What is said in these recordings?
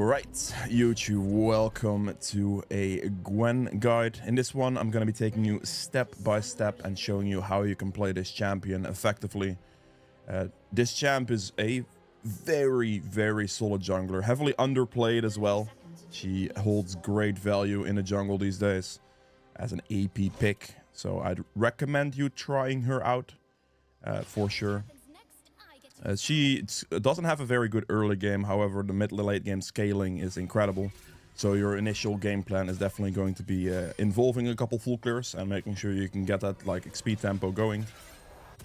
Alright, YouTube, welcome to a Gwen guide. In this one, I'm going to be taking you step by step and showing you how you can play this champion effectively. This champ is a very solid jungler, heavily underplayed as well. She holds great value in the jungle these days as an AP pick, so I'd recommend you trying her out for sure. She doesn't have a very good early game, however the mid to late game scaling is incredible. So your initial game plan is definitely going to be involving a couple full clears and making sure you can get that like speed tempo going.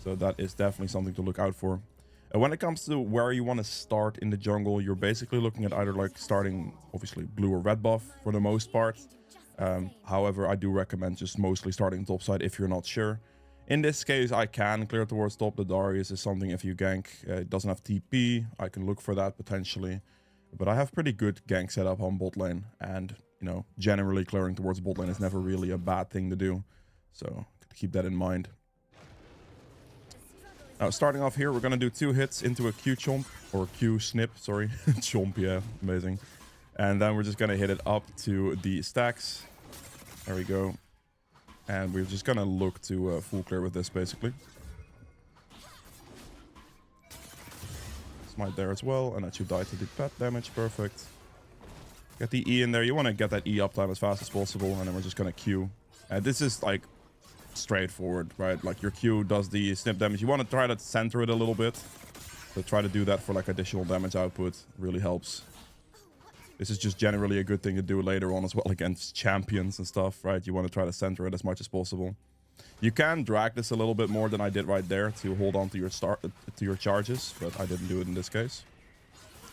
So that is definitely something to look out for. When it comes to where you want to start in the jungle, you're basically looking at either like starting obviously blue or red buff for the most part. However, I do recommend just mostly starting top side if you're not sure. In this case, I can clear towards top. The Darius is something if you gank. It doesn't have TP. I can look for that potentially. But I have pretty good gank setup on bot lane. And, you know, generally clearing towards bot lane is never really a bad thing to do. So, keep that in mind. Now, starting off here, we're going to do 2 hits into a Q chomp. Or Q snip, sorry. Chomp, yeah. Amazing. And then we're just going to hit it up to the stacks. There we go. And we're just gonna look to full clear with this, basically. Smite there as well, and that should die to the pet damage. Perfect. Get the E in there. You want to get that E uptime as fast as possible, and then we're just gonna Q. This is like straightforward, right? Like your Q does the snip damage. You want to try to center it a little bit. So try to do that for like additional damage output. Really helps. This is just generally a good thing to do later on as well against champions and stuff, right? You want to try to center it as much as possible. You can drag this a little bit more than I did right there to hold on to your charges, but I didn't do it in this case.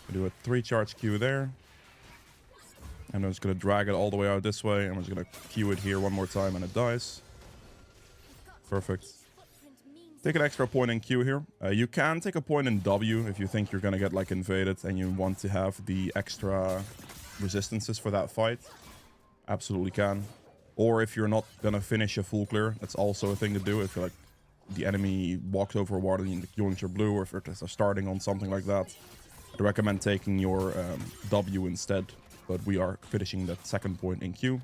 I do a 3 charge Q there. And I'm just going to drag it all the way out this way. I'm just going to Q it here one more time and it dies. Perfect. Take an extra point in Q here. You can take a point in W if you think you're going to get like invaded and you want to have the extra resistances for that fight. Absolutely can. Or if you're not going to finish a full clear, that's also a thing to do. If like the enemy walks over a ward and you want your blue, or if you're starting on something like that, I'd recommend taking your W instead. But we are finishing that second point in Q.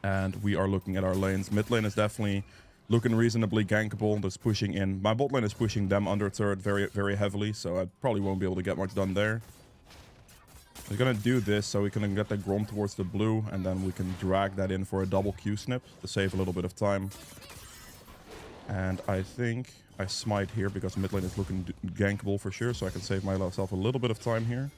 And we are looking at our lanes. Mid lane is definitely looking reasonably gankable. That's pushing in. My bot lane is pushing them under turret very heavily, so I probably won't be able to get much done there. We're gonna do this so we can get the Grom towards the blue, and then we can drag that in for a double Q snip to save a little bit of time. And I think I smite here because mid lane is looking gankable for sure, so I can save myself a little bit of time here.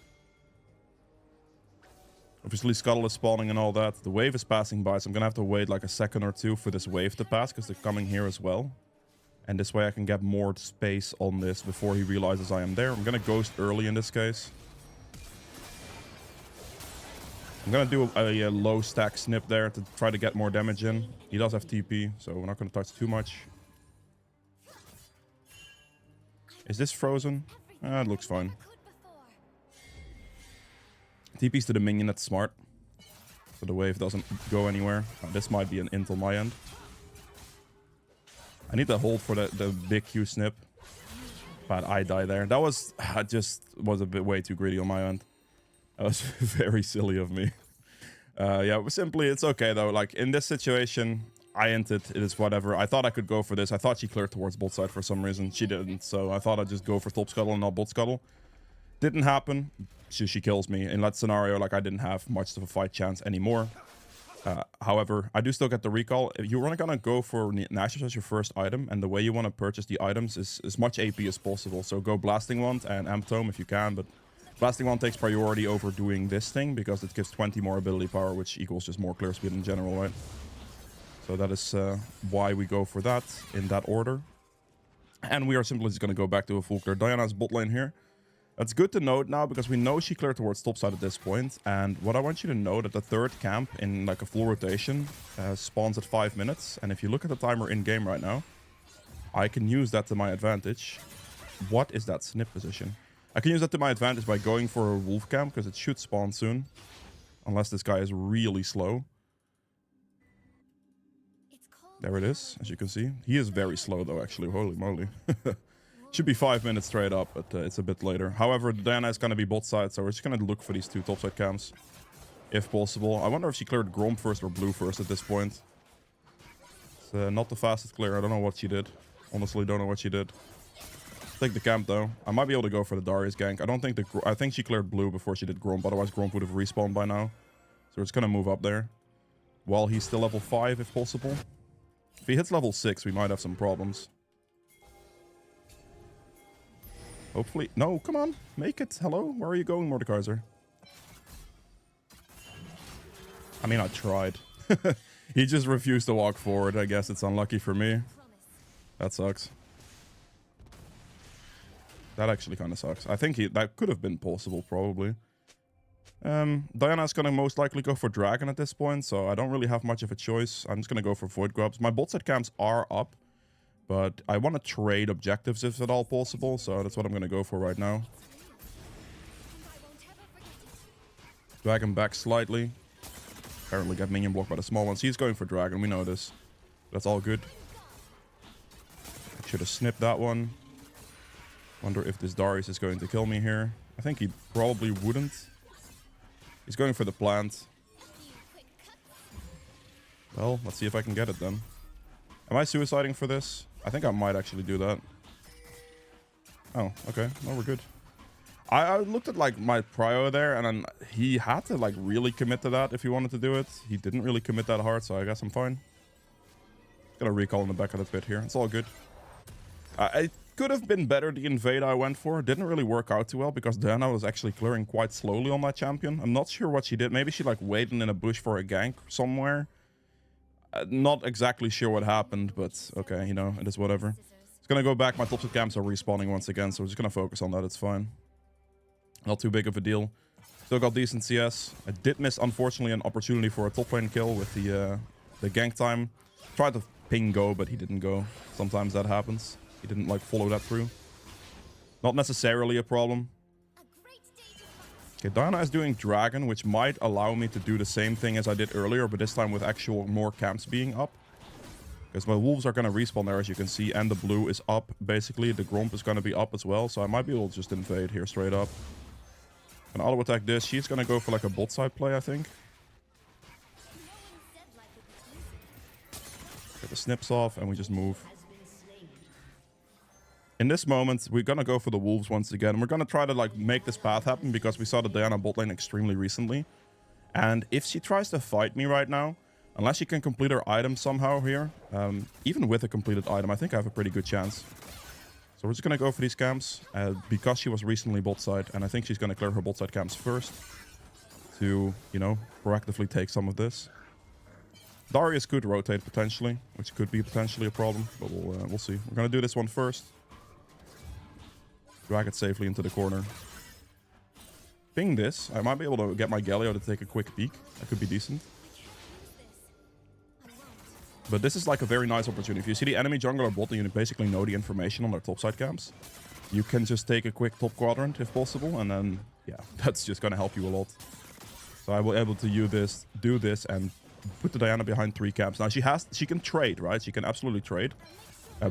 Obviously, Scuttle is spawning and all that. The wave is passing by, so I'm going to have to wait like a second or two for this wave to pass, because they're coming here as well. And this way I can get more space on this before he realizes I am there. I'm going to ghost early in this case. I'm going to do a low stack snip there to try to get more damage in. He does have TP, so we're not going to touch too much. Is this frozen? It looks fine. TP's to the minion, that's smart. So the wave doesn't go anywhere. This might be an int on my end. I need to hold for the big Q snip. But I die there. That was... I just was a bit way too greedy on my end. That was very silly of me. Yeah, simply, it's okay though. Like, in this situation, I inted. It is whatever. I thought I could go for this. I thought she cleared towards bot side for some reason. She didn't. So I thought I'd just go for top scuttle and not bot scuttle. Didn't happen. She kills me. In that scenario, like, I didn't have much of a fight chance anymore. However, I do still get the recall. If you're gonna go for Nashor's as your first item, and the way you want to purchase the items is as much AP as possible. So go Blasting Wand and Amp Tome if you can, but Blasting Wand takes priority over doing this thing because it gives 20 more ability power, which equals just more clear speed in general, right? So that is why we go for that in that order. And we are simply just gonna go back to a full clear. Diana's bot lane here. That's good to note now because we know she cleared towards top side at this point. And what I want you to know that the third camp in like a full rotation spawns at 5 minutes. And if you look at the timer in game right now, I can use that to my advantage. What is that snip position? I can use that to my advantage by going for a wolf camp because it should spawn soon. Unless this guy is really slow. There it is, as you can see. He is very slow though, actually. Holy moly. Should be 5 minutes straight up, but it's a bit later. However, Diana is going to be bot side, so we're just going to look for these two topside camps, if possible. I wonder if she cleared Grom first or blue first at this point. It's not the fastest clear. I don't know what she did. Honestly, don't know what she did. Take the camp, though. I might be able to go for the Darius gank. I think she cleared blue before she did Gromp. Otherwise, Gromp would have respawned by now. So we're just going to move up there. While he's still level 5, if possible. If he hits level 6, we might have some problems. Hopefully. No, come on. Make it. Hello? Where are you going, Mordekaiser? I mean, I tried. He just refused to walk forward. I guess it's unlucky for me. That sucks. That actually kind of sucks. I think that could have been possible, probably. Diana's gonna most likely go for Dragon at this point, so I don't really have much of a choice. I'm just gonna go for Void Grubs. My bot side camps are up, but I want to trade objectives if at all possible, so that's what I'm gonna go for right now. Drag him back slightly. Apparently get minion blocked by the small ones. He's going for Dragon, we know this. That's all good. I should have snipped that one. Wonder if this Darius is going to kill me here. I think he probably wouldn't. He's going for the plant. Well, let's see if I can get it then. Am I suiciding for this? I think I might actually do that. Oh, okay. No, we're good. I looked at like my prio there, and then he had to like really commit to that if he wanted to do it. He didn't really commit that hard, so I guess I'm fine. Got a recall in the back of the pit here. It's all good. It could have been better, the invade I went for. It didn't really work out too well because Diana was actually clearing quite slowly on that champion. I'm not sure what she did. Maybe she like waited in a bush for a gank somewhere. Not exactly sure what happened, but okay, you know, it is whatever. It's gonna go back. My topside camps are respawning once again, so we're just gonna focus on that. It's fine. Not too big of a deal. Still got decent CS. I did miss, unfortunately, an opportunity for a top lane kill with the gank time. Tried to ping go, but he didn't go. Sometimes that happens. He didn't like follow that through. Not necessarily a problem. Okay, Diana is doing Dragon, which might allow me to do the same thing as I did earlier, but this time with actual more camps being up. Because my wolves are going to respawn there, as you can see, and the blue is up, basically. The Gromp is going to be up as well, so I might be able to just invade here straight up. And auto attack this. She's going to go for like a bot side play, I think. Get the snips off, and we just move. In this moment, we're going to go for the wolves once again. We're going to try to like make this path happen because we saw the Diana bot lane extremely recently. And if she tries to fight me right now, unless she can complete her item somehow here, even with a completed item, I think I have a pretty good chance. So we're just going to go for these camps because she was recently bot side. And I think she's going to clear her bot side camps first to, you know, proactively take some of this. Darius could rotate potentially, which could be potentially a problem, but we'll see. We're going to do this one first. Drag it safely into the corner. Ping this. I might be able to get my Galio to take a quick peek. That could be decent. But this is like a very nice opportunity. If you see the enemy jungle or bot, you basically know the information on their topside camps. You can just take a quick top quadrant if possible, and then, yeah, that's just going to help you a lot. So I will be able to do this, and put the Diana behind 3 camps. Now, she can trade, right? She can absolutely trade.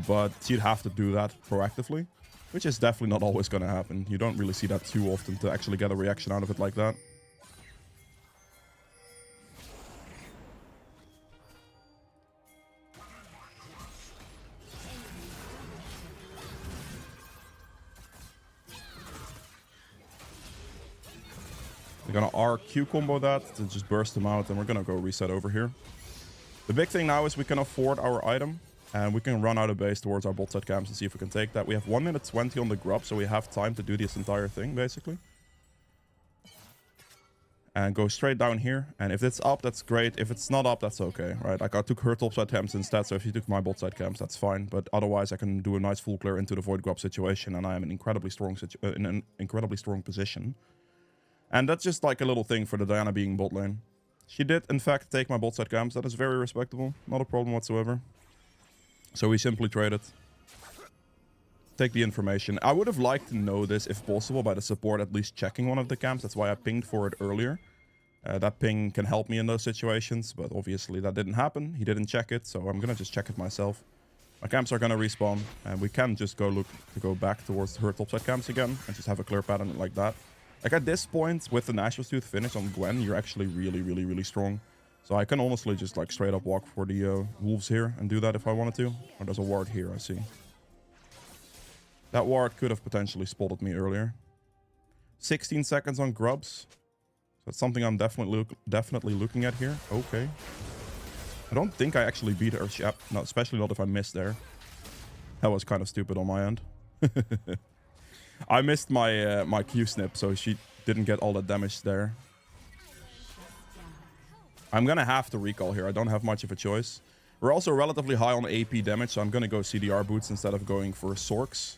But she'd have to do that proactively, which is definitely not always going to happen. You don't really see that too often to actually get a reaction out of it like that. We're going to RQ combo that to just burst them out, and we're going to go reset over here. The big thing now is we can afford our item, and we can run out of base towards our bot side camps and see if we can take that. We have 1 minute 20 on the grub, so we have time to do this entire thing, basically. And go straight down here. And if it's up, that's great. If it's not up, that's okay, right? Like, I took her top side camps instead, so if you took my bot side camps, that's fine. But otherwise, I can do a nice full clear into the void grub situation, and I am in an incredibly strong position. And that's just like a little thing for the Diana being bot lane. She did, in fact, take my bot side camps. That is very respectable. Not a problem whatsoever. So we simply trade it. Take the information. I would have liked to know this, if possible, by the support at least checking one of the camps. That's why I pinged for it earlier. That ping can help me in those situations, but obviously that didn't happen. He didn't check it, so I'm gonna just check it myself. My camps are gonna respawn, and we can just go back towards her topside camps again and just have a clear pattern like that. Like at this point, with the Nashor's Tooth finish on Gwen, you're actually really strong. So I can honestly just like straight up walk for the wolves here and do that if I wanted to. Or there's a ward here, I see. That ward could have potentially spotted me earlier. 16 seconds on grubs. So that's something I'm definitely looking at here. Okay. I don't think I actually beat her. Yep, no, especially not if I missed there. That was kind of stupid on my end. I missed my my Q snip, so she didn't get all the damage there. I'm gonna have to recall here. I don't have much of a choice. We're also relatively high on AP damage, so I'm gonna go CDR boots instead of going for Sorks.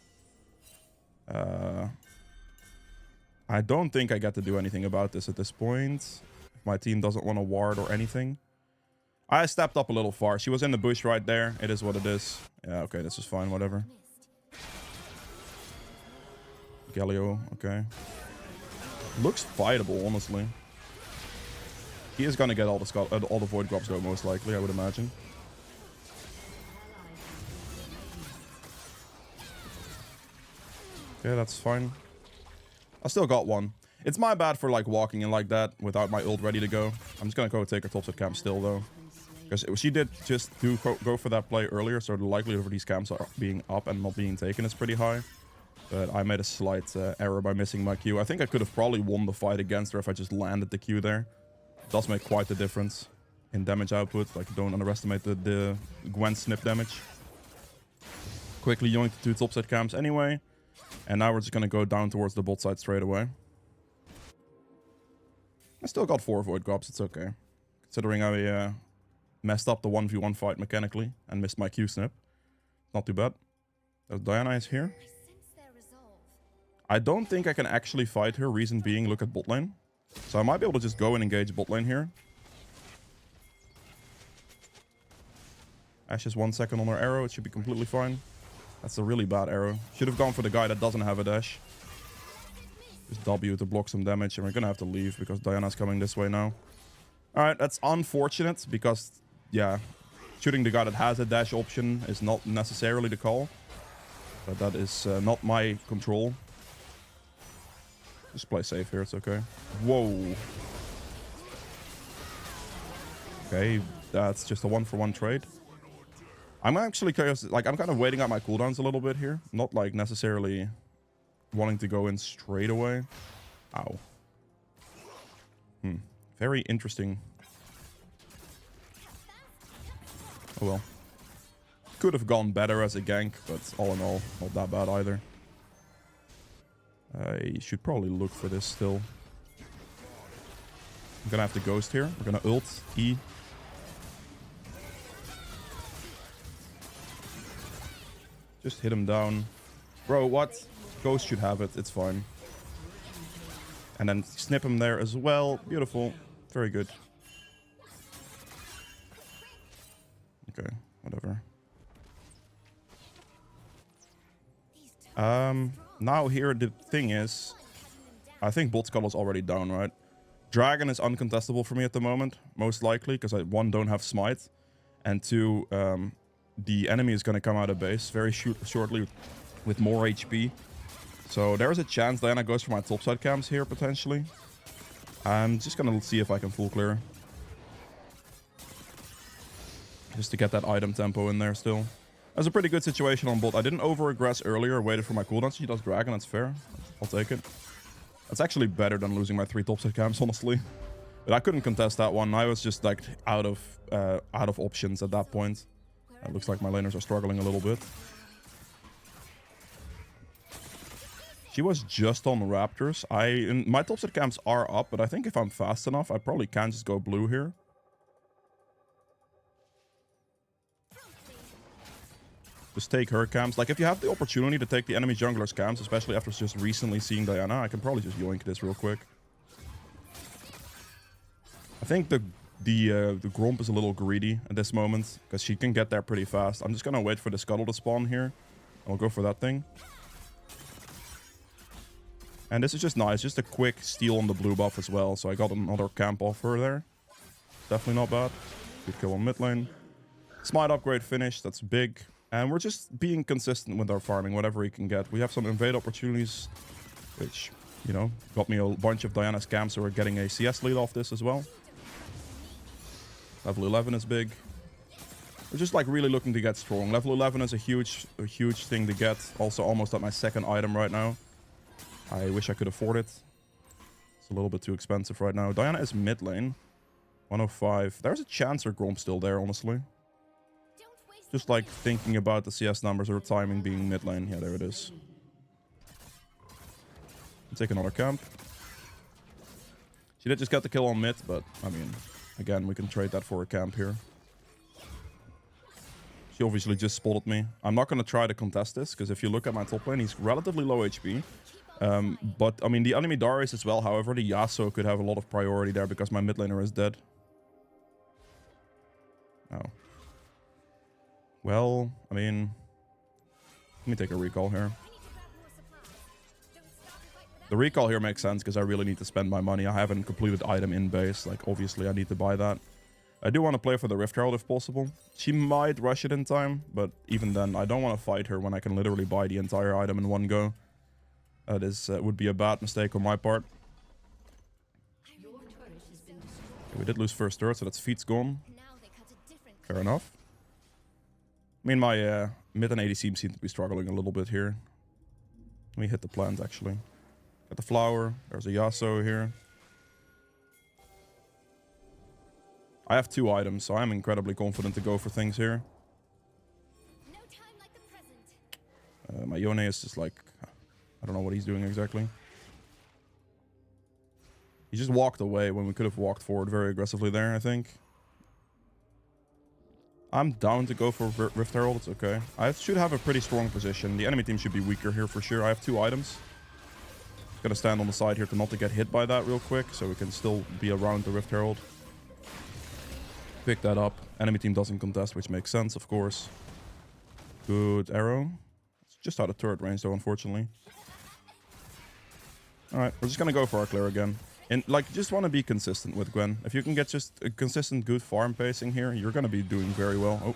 I don't think I get to do anything about this at this point. If my team doesn't want to ward or anything. I stepped up a little far. She was in the bush right there. It is what it is. Yeah, okay, this is fine, whatever. Galio, okay. Looks fightable, honestly. He is gonna get all the void grubs though, most likely, I would imagine. Okay, that's fine. I still got one. It's my bad for like walking in like that without my ult ready to go. I'm just gonna go take her topside camp still though. Because she did just go for that play earlier, so the likelihood of these camps are being up and not being taken is pretty high. But I made a slight error by missing my Q. I think I could have probably won the fight against her if I just landed the Q there. It does make quite a difference in damage output. Like, don't underestimate the Gwen snip damage. Quickly yoinked the 2 topside camps anyway. And now we're just going to go down towards the bot side straight away. I still got 4 void grubs. It's okay. Considering I messed up the 1v1 fight mechanically and missed my Q snip. Not too bad. Diana is here. I don't think I can actually fight her. Reason being, look at bot lane. So I might be able to just go and engage bot lane here. Ashe is 1 second on her arrow. It should be completely fine. That's a really bad arrow. Should have gone for the guy that doesn't have a dash. Just W to block some damage. And we're going to have to leave because Diana's coming this way now. Alright, that's unfortunate because, yeah, shooting the guy that has a dash option is not necessarily the call. But that is not my control. Just play safe here, it's okay. Whoa. Okay, that's just a 1-for-1 trade. I'm actually curious, like, I'm kind of waiting out my cooldowns a little bit here. Not, like, necessarily wanting to go in straight away. Ow. Very interesting. Oh well. Could have gone better as a gank, but all in all, not that bad either. I should probably look for this still. I'm gonna have to ghost here. We're gonna ult, E. Just hit him down. Bro, what? Ghost should have it. It's fine. And then snip him there as well. Beautiful. Very good. Okay, whatever. Now here the thing is, I think bot scuttle is already down, right? Dragon is uncontestable for me at the moment, most likely, because I, 1, don't have smite, and 2, the enemy is going to come out of base very shortly with more HP. So there's a chance Diana goes for my topside camps here, potentially. I'm just going to see if I can full clear. Just to get that item tempo in there still. That's a pretty good situation on bot. I didn't over-aggress earlier, waited for my cooldown. She does dragon, that's fair. I'll take it. That's actually better than losing my 3 topside camps, honestly. But I couldn't contest that one. I was just like out of options at that point. It looks like my laners are struggling a little bit. She was just on Raptors. My topside camps are up, but I think if I'm fast enough, I probably can just go blue here. Just take her camps. Like, if you have the opportunity to take the enemy jungler's camps, especially after just recently seeing Diana, I can probably just yoink this real quick. I think the Gromp is a little greedy at this moment, because she can get there pretty fast. I'm just going to wait for the scuttle to spawn here. I'll go for that thing. And this is just nice. Just a quick steal on the blue buff as well. So I got another camp off her there. Definitely not bad. Good kill on mid lane. Smite upgrade finished. That's big. And we're just being consistent with our farming, whatever we can get. We have some invade opportunities, which, you know, got me a bunch of Diana scams, so we're getting a CS lead off this as well. Level 11 is big. We're just like really looking to get strong. Level 11 is a huge thing to get. Also almost at my second item right now. I wish I could afford it. It's a little bit too expensive right now. Diana is mid lane. 105. There's a chance her Gromp still there, honestly. Just like thinking about the CS numbers or timing being mid lane. Yeah, there it is. Take another camp. She did just get the kill on mid, but I mean, again, we can trade that for a camp here. She obviously just spotted me. I'm not going to try to contest this, because if you look at my top lane, he's relatively low HP. But, I mean, the enemy Darius as well. However, the Yasuo could have a lot of priority there because my mid laner is dead. Oh. Well, I mean, let me take a recall here. The recall here makes sense because I really need to spend my money. I haven't completed item in base. Like, obviously, I need to buy that. I do want to play for the Rift Herald if possible. She might rush it in time, but even then, I don't want to fight her when I can literally buy the entire item in one go. That is would be a bad mistake on my part. Okay, we did lose first turret, so that's feet's gone. Fair enough. I mean, my mid and ADC seem to be struggling a little bit here. Let me hit the plant, actually. Got the flower. There's a Yasuo here. I have 2 items, so I'm incredibly confident to go for things here. No time like the present. My Yone is just like... I don't know what he's doing exactly. He just walked away when we could have walked forward very aggressively there, I think. I'm down to go for Rift Herald. It's okay. I should have a pretty strong position. The enemy team should be weaker here for sure. I have 2 items. Gonna stand on the side here to not to get hit by that real quick, so we can still be around the Rift Herald. Pick that up. Enemy team doesn't contest, which makes sense, of course. Good arrow. It's just out of turret range, though, unfortunately. Alright, we're just gonna go for our clear again. And, like, just want to be consistent with Gwen. If you can get just a consistent, good farm pacing here, you're gonna be doing very well. Oh.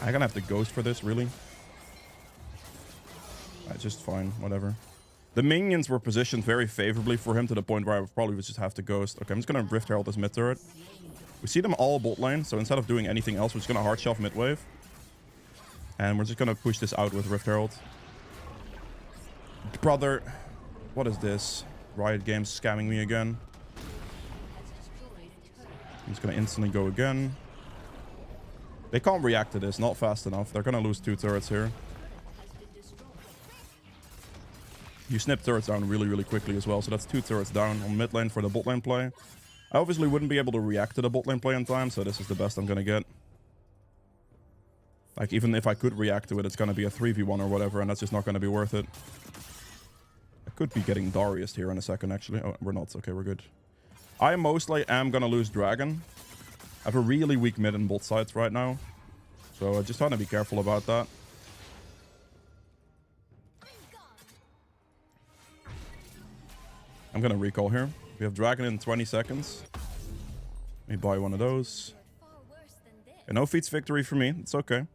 I'm gonna have to ghost for this, really? Just fine, whatever. The minions were positioned very favorably for him to the point where I probably would just have to ghost. Okay, I'm just gonna Rift Herald this mid turret. We see them all bot lane, so instead of doing anything else, we're just gonna hard shelf mid wave. And we're just gonna push this out with Rift Herald. Brother, what is this? Riot Games scamming me again. I'm just gonna instantly go again. They can't react to this, not fast enough. They're gonna lose 2 turrets here. You snip turrets down really, really quickly as well, so that's 2 turrets down on mid lane for the bot lane play. I obviously wouldn't be able to react to the bot lane play in time, so this is the best I'm gonna get. Like, even if I could react to it, it's gonna be a 3v1 or whatever, and that's just not gonna be worth it. I could be getting Darius here in a second, actually. Oh, we're not. Okay, we're good. I mostly am gonna lose Dragon. I have a really weak mid in both sides right now, so I just trying to be careful about that. I'm gonna recall here. We have Dragon in 20 seconds. Let me buy one of those. And no feats victory for me. It's okay.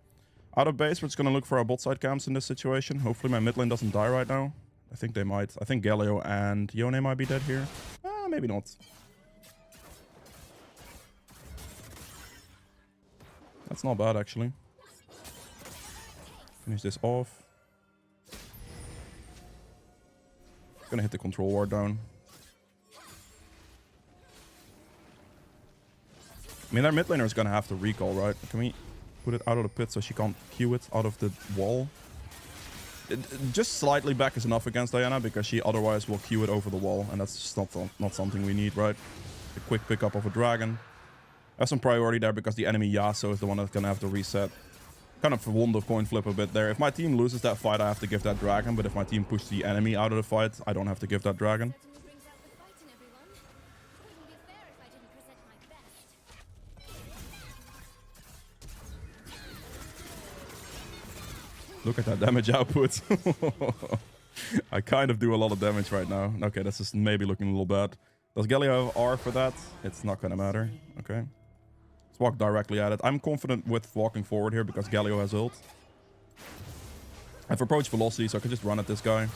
Out of base, we're just gonna look for our bot side camps in this situation. Hopefully my mid lane doesn't die right now. I think they might. I think Galio and Yone might be dead here. Maybe not. That's not bad, actually. Finish this off. Gonna hit the control ward down. I mean, their mid laner is gonna have to recall, right? Can we put it out of the pit so she can't Q it out of the wall? Just slightly back is enough against Diana, because she otherwise will Q it over the wall, and that's just not something we need, right? A quick pickup of a dragon. I have some priority there because the enemy Yasuo is the one that's gonna have to reset. Kind of won the coin flip a bit there. If my team loses that fight, I have to give that dragon, but if my team pushes the enemy out of the fight, I don't have to give that dragon. Look at that damage output. I kind of do a lot of damage right now. Okay, that's just maybe looking a little bad. Does Galio have R for that? It's not gonna matter. Okay. Let's walk directly at it. I'm confident with walking forward here because Galio has ult. I have approach velocity, so I can just run at this guy.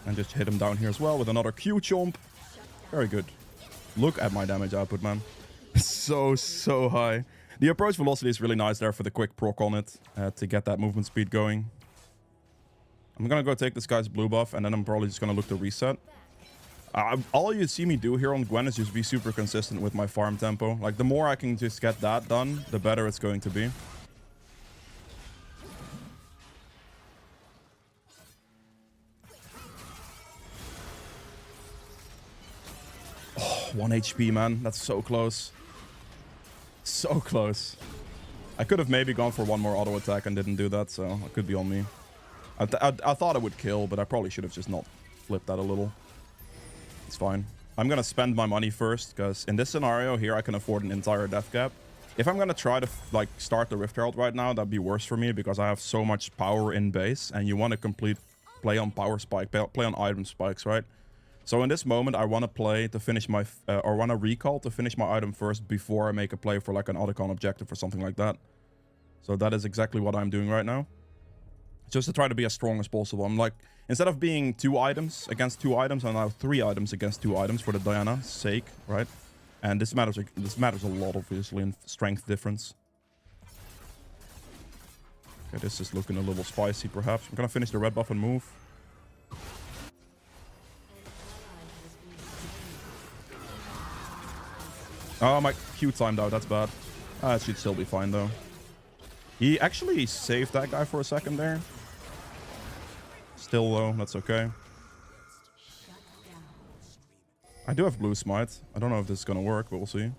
And just hit him down here as well with another Q chomp. Very good. Look at my damage output, man. So high. The approach velocity is really nice there for the quick proc on it to get that movement speed going. I'm gonna go take this guy's blue buff, and then I'm probably just gonna look to reset. All you see me do here on Gwen is just be super consistent with my farm tempo. Like, the more I can just get that done, the better it's going to be. Oh, 1 HP, man. That's so close. So close. I could have maybe gone for one more auto attack and didn't do that, so it could be on me. I thought I would kill, but I probably should have just not flipped that a little. It's fine. I'm gonna spend my money first, because in this scenario here, I can afford an entire death cap. If I'm gonna try to like start the Rift Herald right now, that'd be worse for me because I have so much power in base, and you want to complete play on power spike, play on item spikes, right? So in this moment, I want to play to finish my or want to recall to finish my item first before I make a play for like an Otacon objective or something like that. So that is exactly what I'm doing right now. Just to try to be as strong as possible. I'm like, instead of being 2 items against 2 items, I'm now 3 items against 2 items for the Diana's sake, right? And this matters a lot, obviously, in strength difference. Okay, this is looking a little spicy, perhaps. I'm gonna finish the red buff and move. Oh, my Q timed out. That's bad. That should still be fine, though. He actually saved that guy for a second there. Still low. That's okay. I do have blue smite. I don't know if this is going to work, but we'll see.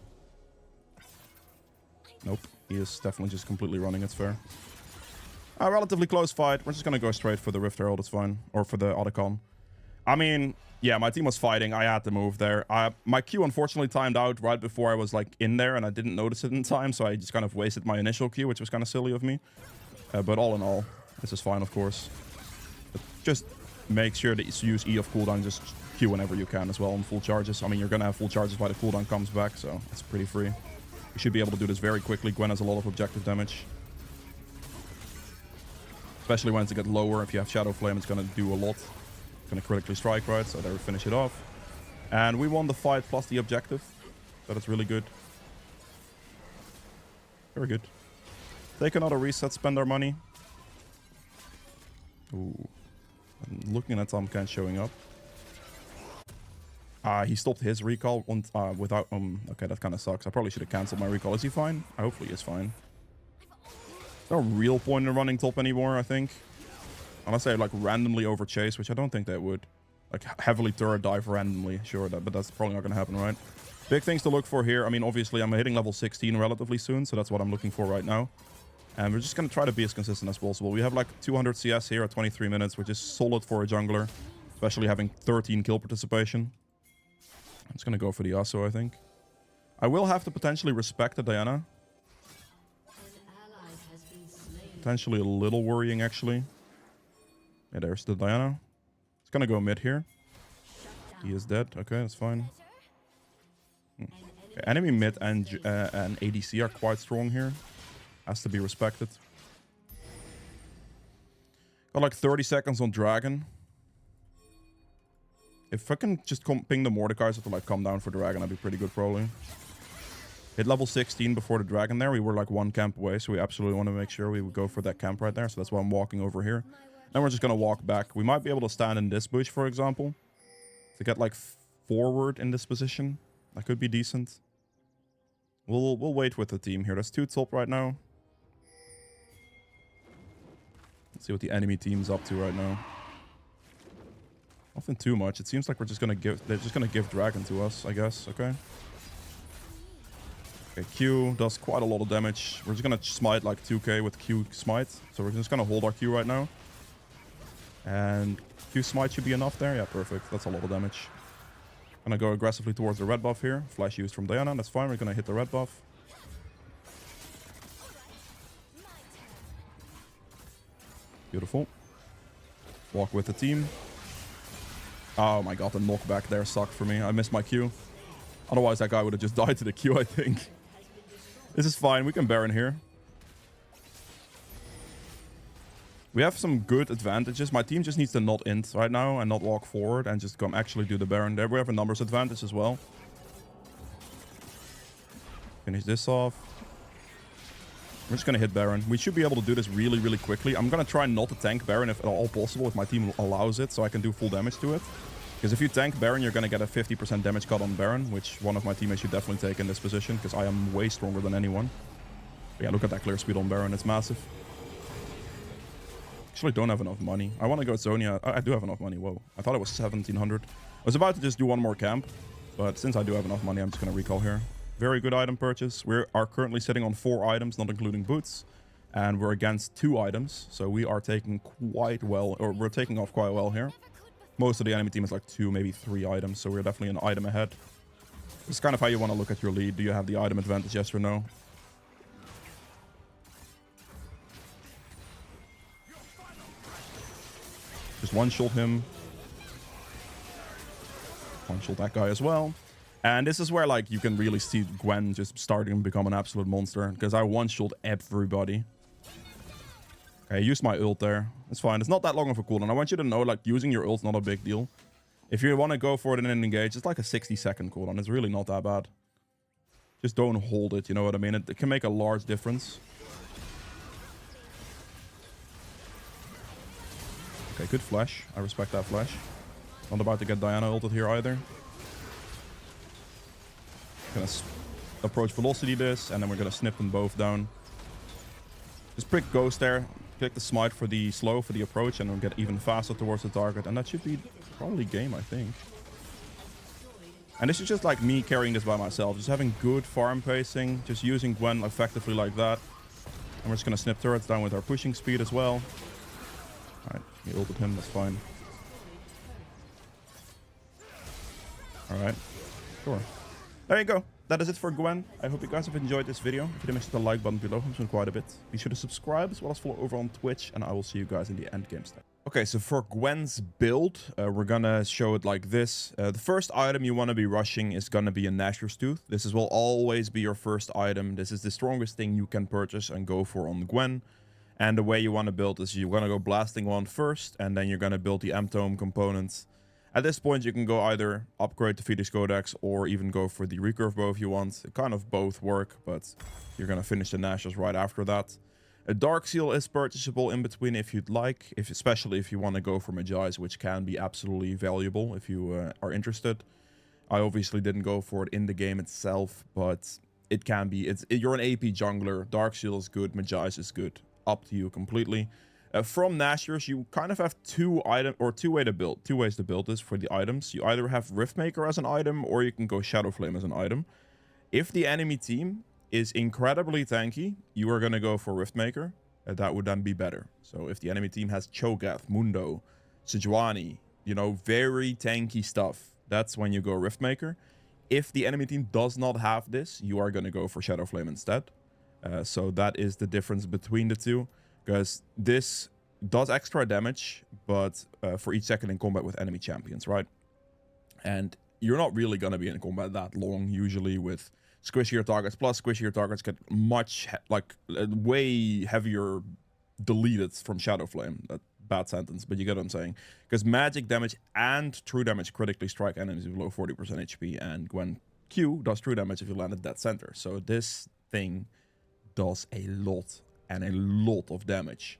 Nope. He is definitely just completely running. It's fair. A relatively close fight. We're just going to go straight for the Rift Herald. It's fine. Or for the Otacon. I mean, yeah, my team was fighting. I had to move there. My Q unfortunately timed out right before I was like in there, and I didn't notice it in time, so I just kind of wasted my initial Q, which was kind of silly of me. But all in all, this is fine, of course. But just make sure that you use E of cooldown, just Q whenever you can as well on full charges. I mean, you're going to have full charges by the cooldown comes back, so it's pretty free. You should be able to do this very quickly. Gwen has a lot of objective damage. Especially when it's get lower. If you have Shadow Flame, it's going to do a lot. Gonna critically strike, right? So there we finish it off. And we won the fight plus the objective. So that's really good. Very good. Take another reset, spend our money. Ooh. I'm looking at Tomcat showing up. He stopped his recall without... okay, that kind of sucks. I probably should have cancelled my recall. Is he fine? I hopefully he's fine. There's no real point in running top anymore, I think. Unless they like randomly overchase, which I don't think they would. Like heavily turret dive randomly, sure, but that's probably not going to happen, right? Big things to look for here. I mean, obviously, I'm hitting level 16 relatively soon, so that's what I'm looking for right now. And we're just going to try to be as consistent as possible. We have like 200 CS here at 23 minutes, which is solid for a jungler, especially having 13 kill participation. I'm just going to go for the Yasuo, I think. I will have to potentially respect the Diana. Potentially a little worrying, actually. Yeah, there's the Diana. It's gonna go mid here. He is dead. Okay, that's fine. Okay, enemy mid and ADC are quite strong here. Has to be respected. Got like 30 seconds on Dragon. If I can just ping the Mordekaiser to like come down for Dragon, that'd be pretty good probably. Hit level 16 before the Dragon there. We were like 1 camp away, so we absolutely want to make sure we would go for that camp right there. So that's why I'm walking over here. Then we're just going to walk back. We might be able to stand in this bush, for example. To get like forward in this position. That could be decent. We'll wait with the team here. There's 2 top right now. Let's see what the enemy team's up to right now. Nothing too much. It seems like we're just going to give... They're just going to give Dragon to us, I guess. Okay. Okay, Q does quite a lot of damage. We're just going to smite like 2k with Q smite. So we're just going to hold our Q right now. And Q smite should be enough there. Yeah, perfect. That's a lot of damage. Gonna go aggressively towards the red buff here. Flash used from Diana. That's fine. We're gonna hit the red buff. Beautiful. Walk with the team. Oh my god, the knockback there sucked for me. I missed my Q. Otherwise, that guy would have just died to the Q, I think. This is fine. We can Baron here. We have some good advantages. My team just needs to not int right now and not walk forward and just come actually do the Baron. There we have a numbers advantage as well. Finish this off. We're just going to hit Baron. We should be able to do this really, really quickly. I'm going to try not to tank Baron if at all possible, if my team allows it, so I can do full damage to it. Because if you tank Baron, you're going to get a 50% damage cut on Baron, which one of my teammates should definitely take in this position, because I am way stronger than anyone. But yeah, look at that clear speed on Baron. It's massive. Actually, don't have enough money. I want to go Zonia. I do have enough money. Whoa. I thought it was 1700. I was about to just do one more camp, but since I do have enough money, I'm just going to recall here. Very good item purchase. We are currently sitting on 4 items, not including boots. And we're against 2 items. So we are taking quite well, or we're taking off quite well here. Most of the enemy team is like 2, maybe 3 items. So we're definitely an item ahead. This is kind of how you want to look at your lead. Do you have the item advantage, yes or no? Just one-shot him. One-shot that guy as well. And this is where, like, you can really see Gwen just starting to become an absolute monster. Because I one-shot everybody. Okay, I used my ult there. It's fine. It's not that long of a cooldown. I want you to know, like, using your ult's not a big deal. If you want to go for it and engage, it's like a 60-second cooldown. It's really not that bad. Just don't hold it, you know what I mean? It can make a large difference. Okay, good flash. I respect that flash. Not about to get Diana ulted here either. Gonna approach velocity this, and then we're gonna snip them both down. Just prick Ghost there. Click the smite for the slow, for the approach, and we'll get even faster towards the target. And that should be probably game, I think. And this is just like me carrying this by myself. Just having good farm pacing. Just using Gwen effectively like that. And we're just gonna snip turrets down with our pushing speed as well. Alright, he ulted him, that's fine. Alright, sure. There you go. That is it for Gwen. I hope you guys have enjoyed this video. If you didn't, make sure to like button below. Helps me quite a bit. Be sure to subscribe as well as follow over on Twitch, and I will see you guys in the end game stuff. Okay, so for Gwen's build, we're gonna show it like this. The first item you want to be rushing is gonna be a Nashor's Tooth. This will always be your first item. This is the strongest thing you can purchase and go for on Gwen. And the way you want to build is you're gonna go blasting one first, and then you're gonna build the M-Tome components. At this point, you can go either upgrade the Phoenix Codex or even go for the recurve bow if you want. Kind of both work, but you're going to finish the Nashors right after that. A Dark Seal is purchasable in between if you'd like, especially if you want to go for Magi's, which can be absolutely valuable if you are interested. I obviously didn't go for it in the game itself, but it can be. You're an AP jungler. Dark Seal is good. Magi's is good. Up to you completely. From Nashors, you kind of have two ways to build this for the items. You either have Riftmaker as an item, or you can go Shadow Flame as an item. If the enemy team is incredibly tanky, you are going to go for Riftmaker. That would then be better. So if the enemy team has Cho'Gath, Mundo, Sejuani, you know, very tanky stuff, that's when you go Riftmaker. If the enemy team does not have this, you are going to go for Shadow Flame instead. So that is the difference between the two. Because this does extra damage, but for each second in combat with enemy champions, right? And you're not really going to be in combat that long, usually, with squishier targets. Plus, squishier targets get much, way heavier deleted from Shadow Flame. That bad sentence, but you get what I'm saying. Because magic damage and true damage critically strike enemies below 40% HP, and Gwen Q does true damage if you land at dead center. So this thing does a lot. And a lot of damage.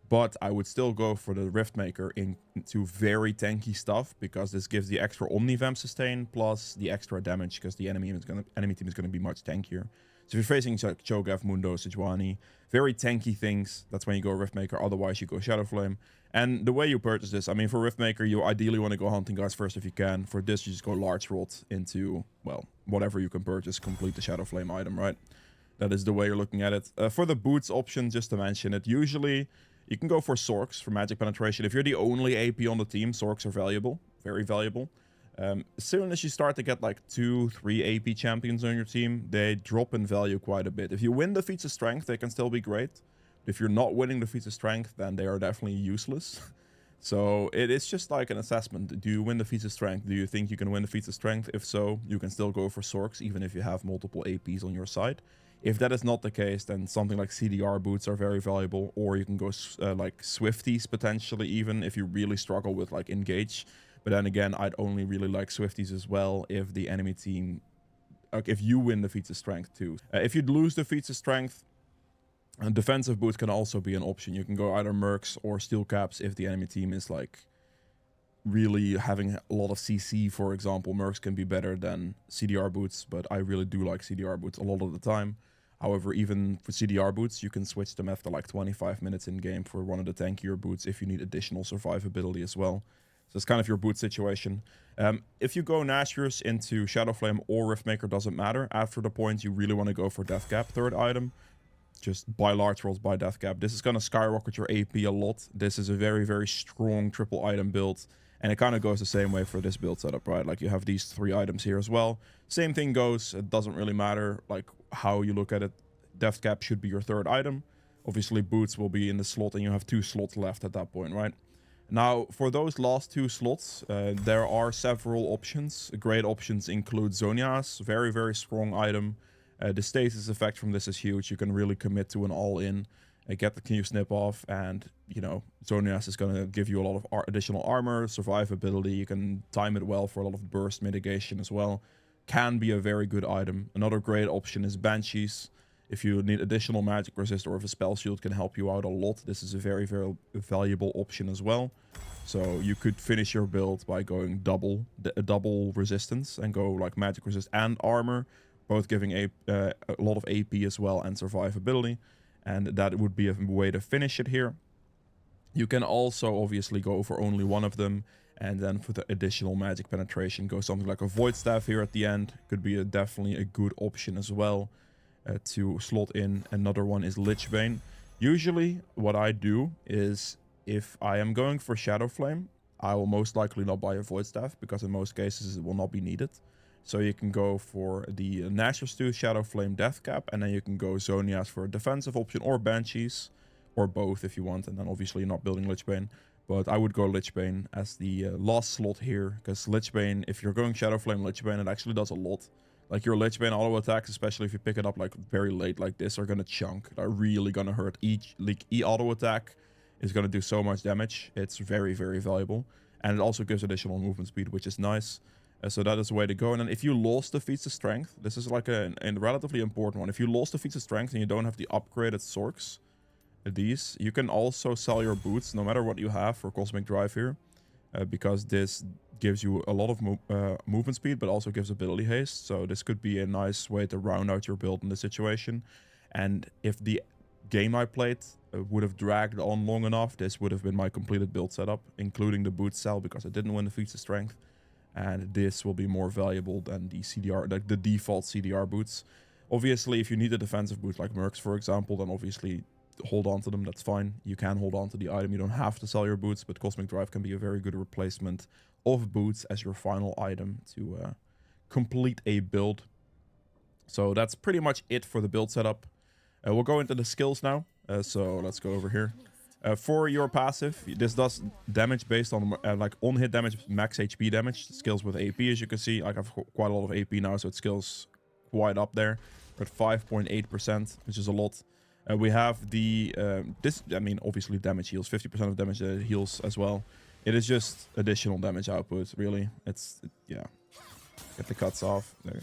But I would still go for the Riftmaker into very tanky stuff, because this gives the extra Omnivamp sustain plus the extra damage, because the enemy team is gonna be much tankier. So if you're facing Cho'Gath, Mundo, Sejuani, very tanky things, that's when you go Riftmaker. Otherwise you go Shadow Flame. And the way you purchase this, I mean, for Riftmaker you ideally want to go Hunting Guys first if you can. For this you just go Large Rod into, well, whatever you can purchase, complete the Shadow Flame item, right? That is the way you're looking at it. For the boots option, just to mention it, usually you can go for Sorks for magic penetration. If you're the only AP on the team, Sorks are valuable. Very valuable. As soon as you start to get like 2-3 AP champions on your team, they drop in value quite a bit. If you win the feats of strength, they can still be great. But if you're not winning the feats of strength, then they are definitely useless. So it is just like an assessment. Do you win the feats of strength? Do you think you can win the feats of strength? If so, you can still go for Sorks, even if you have multiple APs on your side. If that is not the case, then something like CDR boots are very valuable, or you can go like Swifties potentially, even if you really struggle with like engage. But then again, I'd only really like Swifties as well if the enemy team, like if you win the feats of strength too. If you'd lose the feats of strength, defensive boots can also be an option. You can go either Mercs or Steel Caps if the enemy team is like really having a lot of CC, for example. Mercs can be better than CDR boots, but I really do like CDR boots a lot of the time. However, even for CDR boots, you can switch them after like 25 minutes in game for one of the tankier boots if you need additional survivability as well. So it's kind of your boot situation. If you go Nashers into Shadowflame or Riftmaker, doesn't matter. After the point, you really want to go for Death Cap, third item. Just buy large rolls, buy Death Cap. This is going to skyrocket your AP a lot. This is a very, very strong triple item build. And it kind of goes the same way for this build setup, right? Like you have these 3 items here as well. Same thing goes. It doesn't really matter like how you look at it. Death Cap should be your third item. Obviously, boots will be in the slot and you have 2 slots left at that point, right? Now, for those last 2 slots, there are several options. Great options include Zonia's, very, very strong item. The stasis effect from this is huge. You can really commit to an all-in, get the Q snip off, and, you know, Zonias is going to give you a lot of additional armor, survivability. You can time it well for a lot of burst mitigation as well. Can be a very good item. Another great option is Banshees. If you need additional magic resist or if a spell shield can help you out a lot, this is a very, very valuable option as well. So you could finish your build by going double resistance and go like magic resist and armor, both giving a lot of AP as well and survivability. And that would be a way to finish it here. You can also obviously go for only one of them. And then for the additional magic penetration, go something like a Void Staff here at the end. Could be definitely a good option as well to slot in. Another one is Lich Bane. Usually what I do is if I am going for Shadow Flame, I will most likely not buy a Void Staff because in most cases it will not be needed. So you can go for the Nashers 2 Shadow Flame Death Cap, and then you can go Zonias for a defensive option, or Banshees, or both if you want, and then obviously you're not building Lich Bane. But I would go Lich Bane as the last slot here, because Lich Bane, if you're going Shadow Flame Lich Bane, it actually does a lot. Like your Lich Bane auto attacks, especially if you pick it up like very late like this, are gonna chunk. They're really gonna hurt. Each like auto attack is gonna do so much damage. It's very, very valuable. And it also gives additional movement speed, which is nice. So that is the way to go. And then if you lost the feats of strength, this is like a relatively important one. If you lost the feats of strength and you don't have the upgraded Sorks, these, you can also sell your boots no matter what you have for Cosmic Drive here. Because this gives you a lot of movement speed, but also gives ability haste. So this could be a nice way to round out your build in this situation. And if the game I played would have dragged on long enough, this would have been my completed build setup, including the boot cell, because I didn't win the feats of strength. And this will be more valuable than the CDR, like the default CDR boots. Obviously, if you need a defensive boot like Mercs, for example, then obviously hold on to them. That's fine. You can hold on to the item. You don't have to sell your boots, but Cosmic Drive can be a very good replacement of boots as your final item to complete a build. So that's pretty much it for the build setup. We'll go into the skills now. So let's go over here. For your passive, this does damage based on like on-hit damage, max HP damage. It scales with AP, as you can see. Like I have quite a lot of AP now, so it scales quite up there. At 5.8%, which is a lot. We have the, I mean, obviously damage heals. 50% of damage heals as well. It is just additional damage output, really. Yeah. Get the cuts off. There.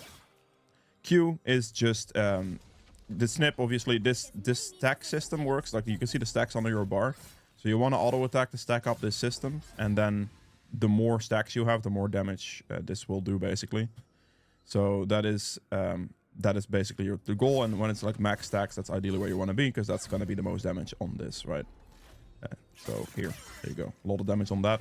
Q is just... the snip, obviously, this stack system works. Like you can see the stacks under your bar. So you want to auto attack to stack up this system, and then the more stacks you have, the more damage this will do, basically. So that is basically the goal. And when it's like max stacks, that's ideally where you want to be, because that's going to be the most damage on this, right? So there you go. A lot of damage on that.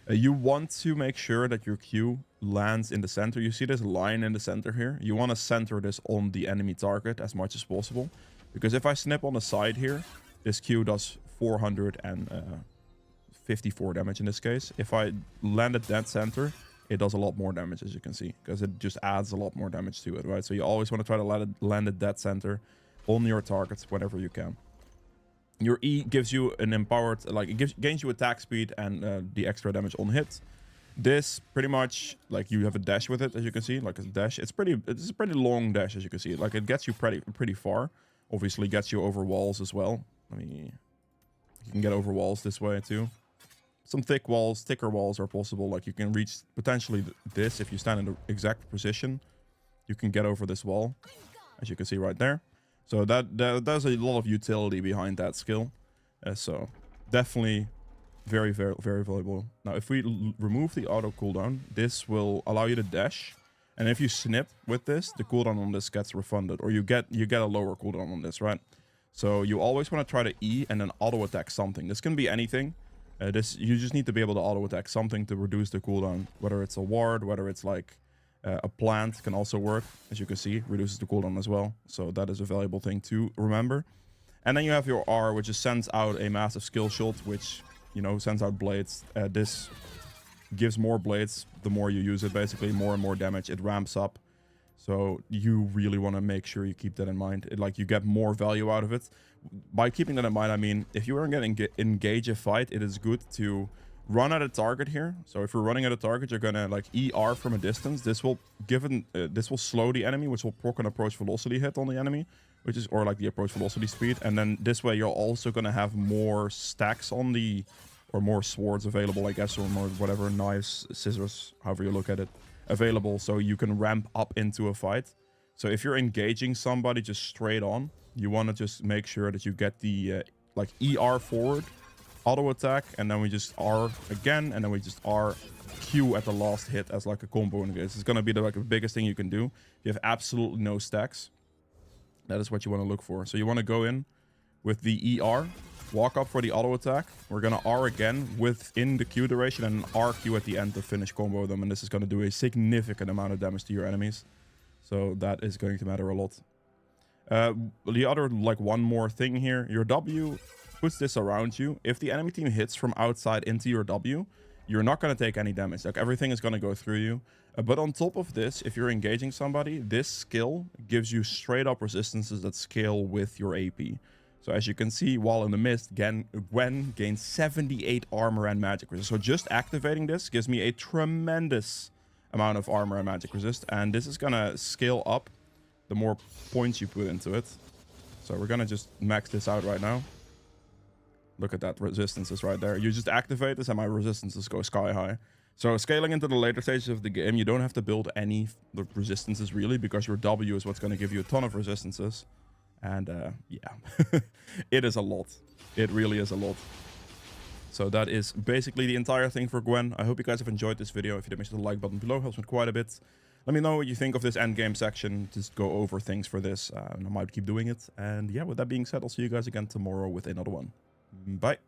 You want to make sure that your Q lands in the center. You see this line in the center here? You want to center this on the enemy target as much as possible. Because if I snip on the side here, this Q does 454 damage in this case. If I land it dead center, it does a lot more damage, as you can see. Because it just adds a lot more damage to it, right? So you always want to try to land it dead center on your targets whenever you can. Your E gives you an empowered, like it gains you attack speed and the extra damage on hit. This pretty much, like you have a dash with it, as you can see, like a dash. It's a pretty long dash, as you can see. Like it gets you pretty far. Obviously gets you over walls as well. You can get over walls this way too. Some thicker walls are possible. Like you can reach potentially this if you stand in the exact position. You can get over this wall, as you can see right there. So there's a lot of utility behind that skill. So definitely very valuable. Now, if we remove the auto cooldown, this will allow you to dash. And if you snip with this, the cooldown on this gets refunded, or you get a lower cooldown on this, right? So you always want to try to E and then auto attack something. This can be anything. You just need to be able to auto attack something to reduce the cooldown, whether it's a ward, whether it's like a plant can also work. As you can see, reduces the cooldown as well. So that is a valuable thing to remember. And then you have your R, which just sends out a massive skill shot, which, you know, sends out blades. This gives more blades the more you use it, basically. More and more damage. It ramps up. So you really want to make sure you keep that in mind. Like, you get more value out of it. By keeping that in mind, I mean, if you are going to engage a fight, it is good to run at a target here. So if you're running at a target, you're going to like ER from a distance. This will this will slow the enemy, which will proc an approach velocity hit on the enemy, which is, or like the approach velocity speed. And then this way you're also going to have more stacks on the, or more swords available, I guess, or more whatever, knives, scissors, however you look at it, available, so you can ramp up into a fight. So if you're engaging somebody just straight on, you want to just make sure that you get the like ER forward, auto attack, and then we just R again, and then we just R Q at the last hit as like a combo. And this is going to be the biggest thing you can do. If you have absolutely no stacks, that is what you want to look for. So you want to go in with the ER, walk up for the auto attack. We're going to R again within the Q duration, and RQ at the end to finish combo them. And this is going to do a significant amount of damage to your enemies. So that is going to matter a lot. The other, like, one more thing here. Your W puts this around you. If the enemy team hits from outside into your W, you're not going to take any damage. Like, everything is going to go through you. But on top of this, if you're engaging somebody, this skill gives you straight up resistances that scale with your AP. So as you can see, while in the mist, Gwen gains 78 armor and magic resist. So just activating this gives me a tremendous amount of armor and magic resist. And this is going to scale up the more points you put into it. So we're going to just max this out right now. Look at that, resistances right there. You just activate this and my resistances go sky high. So scaling into the later stages of the game, you don't have to build any resistances really, because your W is what's going to give you a ton of resistances. And yeah, it is a lot. It really is a lot. So that is basically the entire thing for Gwen. I hope you guys have enjoyed this video. If you did, make sure the like button below helps me quite a bit. Let me know what you think of this endgame section. Just go over things for this, and I might keep doing it. And yeah, with that being said, I'll see you guys again tomorrow with another one. Bye.